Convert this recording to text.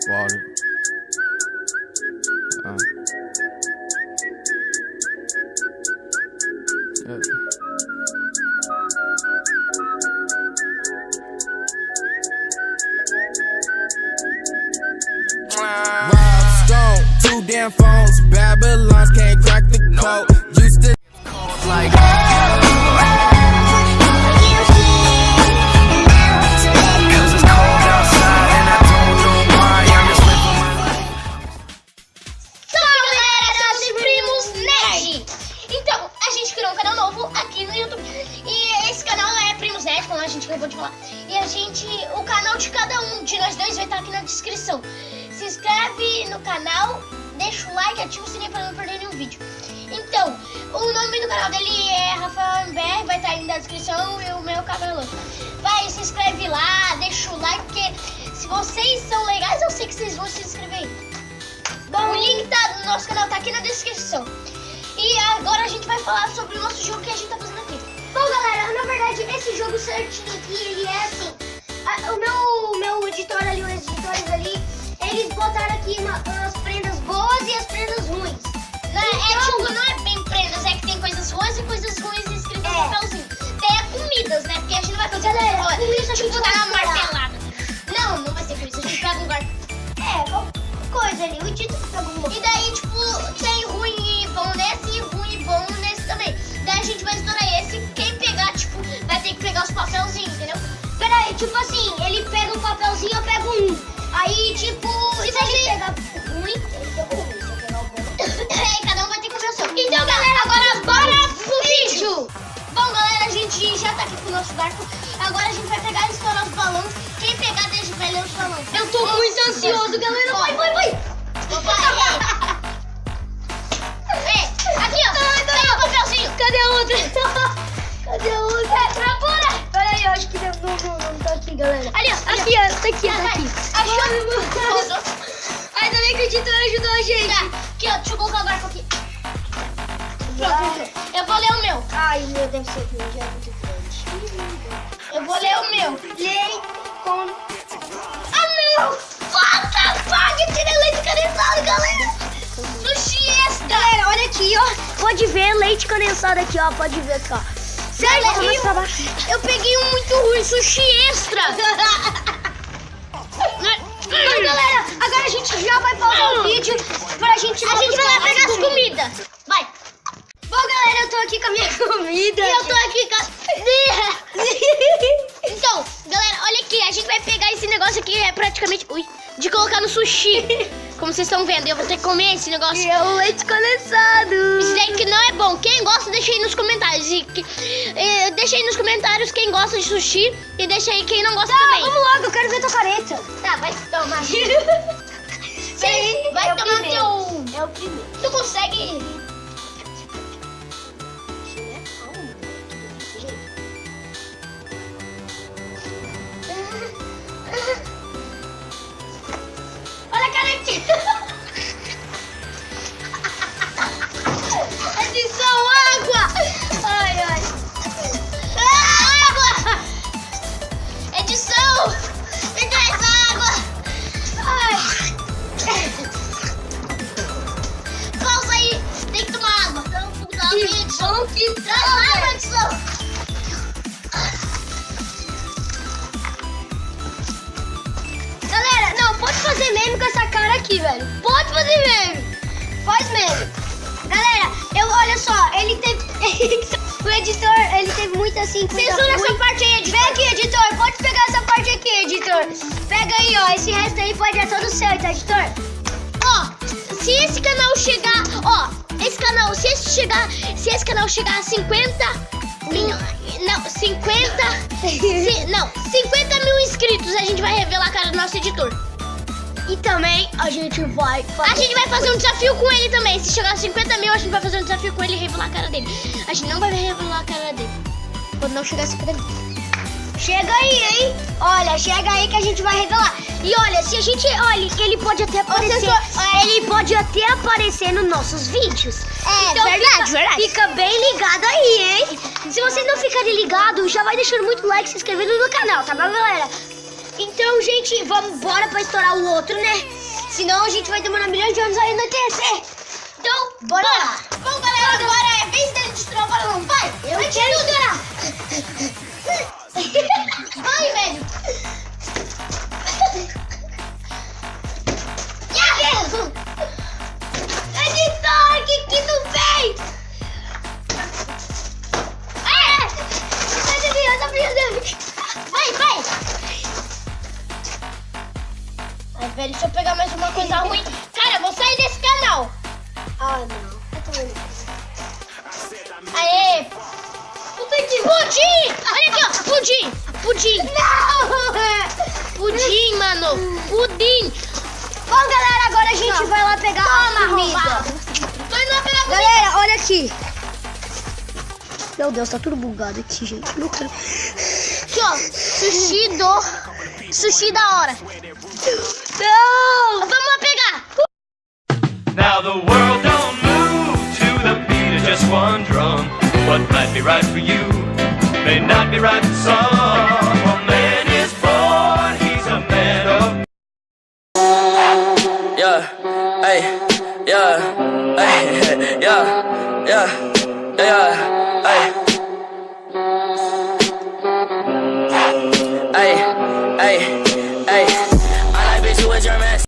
Water. Rob Stone, 2 damn phones, Babylons can't crack the code. Used to like. Acabou de falar. E o canal de cada um de nós dois vai estar aqui na descrição. Se inscreve no canal, deixa o like, ativa o sininho para não perder nenhum vídeo. Então, o nome do canal dele é Rafael MBR, vai estar aí na descrição, e o meu cabelo. Vai, se inscreve lá, deixa o like, porque se vocês são legais, eu sei que vocês vão se inscrever. Bom, o link do nosso canal tá aqui na descrição. E agora a gente vai falar sobre o nosso jogo que a gente tá fazendo aqui. Bom, galera, na verdade, esse jogo certinho aqui, ele é assim. O meu editor ali, os editores ali, eles botaram aqui as prendas boas e as prendas ruins. Então, não é bem prendas, é que tem coisas boas e coisas ruins escritas no papelzinho. Tem comidas, né? Porque a gente não vai fazer coisa boa. Tipo, dar uma martelada. Não vai ser por isso. A gente pega um lugar. Qualquer coisa ali. O título fica bom. E daí, tipo, tem ruim e bom nesse e ruim e bom nesse também. Daí a gente vai estourar esse. Quem pegar, tipo, vai ter que pegar os papelzinhos, entendeu? Peraí, tipo assim, ele pega um papelzinho, eu pego um. Aí, tipo, se ele pegar ruim, ele pega ruim. Se eu pegar o bom. Cada um vai ter que comprar o seu. Então, galera, agora bora pro vídeo! Bom, galera, a gente já tá aqui com o nosso barco. Agora a gente vai pegar e estourar os balões. Quem pegar, deixa vai ler os balões. Eu tô muito ansioso, galera. Vai! Aqui, ó. Pega o papelzinho. Cadê a outra? Cadê a outra? Procura! Peraí, eu acho que não tá aqui, galera. Ali, ó. Aqui, ó. Tá aqui. Achou? Ainda bem que o editor ajudou a gente. Tá. Aqui, ó. Deixa eu colocar o barco aqui. Pronto. Eu vou ler o meu. Ai, o meu deve ser o meu. Já é muito grande. Eu vou ler o meu. Lei com... Ah, não! What the fuck? Eu tirei leite condensado, galera. Sushi extra. Galera, olha aqui, ó. Pode ver leite condensado aqui, ó. Pode ver aqui, ó. Certinho. Eu peguei um muito ruim, sushi extra. Então, galera, agora a gente já vai pausar o vídeo pra gente... A gente vai lá pegar as comidas. Vai. Bom, galera, eu tô aqui com a minha comida. E eu tô aqui com a... Então, galera, olha aqui. A gente vai pegar esse negócio aqui, é praticamente... Ui, de colocar no sushi. Como vocês estão vendo, eu vou ter que comer esse negócio. E é o leite condensado. Isso daí que não é bom. Quem gosta, deixa aí nos comentários. Deixa aí nos comentários quem gosta de sushi. E deixa aí quem não gosta também. Vamos logo, eu quero ver tua careta. Tá, vai tomar. Vai tomar teu... É o primeiro. Tu consegue... Olha a canetinha. É de só água. Ai. Água. Edição. Me traz água. Ai. Pausa aí. Tem que tomar água. Edição. Que água, edição. Pode fazer meme com essa cara aqui, velho. Pode fazer meme. Faz meme. Galera, olha só, ele teve... o editor, ele teve muito assim... Censura essa parte aí, editor. Vem aqui, editor. Pode pegar essa parte aqui, editor. Pega aí, ó. Esse resto aí pode dar todo certo, editor. Ó, se esse canal chegar... Ó, esse canal... Se esse canal chegar a 50... Não, 50 mil inscritos, a gente vai revelar a cara do nosso editor. E também a gente vai fazer um desafio com ele também. Se chegar a 50 mil, a gente vai fazer um desafio com ele e revelar a cara dele. A gente não vai revelar a cara dele quando não chegar a 50 mil. Chega aí, hein? Olha, chega aí que a gente vai revelar. E olha, se a gente... Olha, ele pode até aparecer... Ele pode até aparecer nos nossos vídeos. Então, verdade. Fica bem ligado aí, hein? Se vocês não ficarem ligados, já vai deixando muito like e se inscrevendo no canal, tá bom, galera? Então, gente, vamos embora pra estourar o outro, né? Senão a gente vai demorar milhões de anos a anoitecer. Então, bora lá. Bom, galera, agora é vez dele de estourar o balão. Vai! Eu quero estourar. Vai, velho! Editor, que não vem? Vai! Ai, velho, deixa eu pegar mais uma coisa ruim. Cara, eu vou sair desse canal. Ah, não. Aê! Puta que... Pudim! Olha aqui, ó. Pudim. Não! Pudim, mano. Pudim. Bom, galera, agora a gente vai lá pegar a comida. Tô indo lá pegar comida. Galera, olha aqui. Meu Deus, tá tudo bugado aqui, gente. Não quero... Aqui, ó. Sushi da hora. Não! Vamos lá pegar. Now the world don't move to the beat of just one drum. What might be right for you may not be right for some. A man is born, he's a man of... Yeah, ay, yeah, ay, yeah, ay. Ay, ay, ay.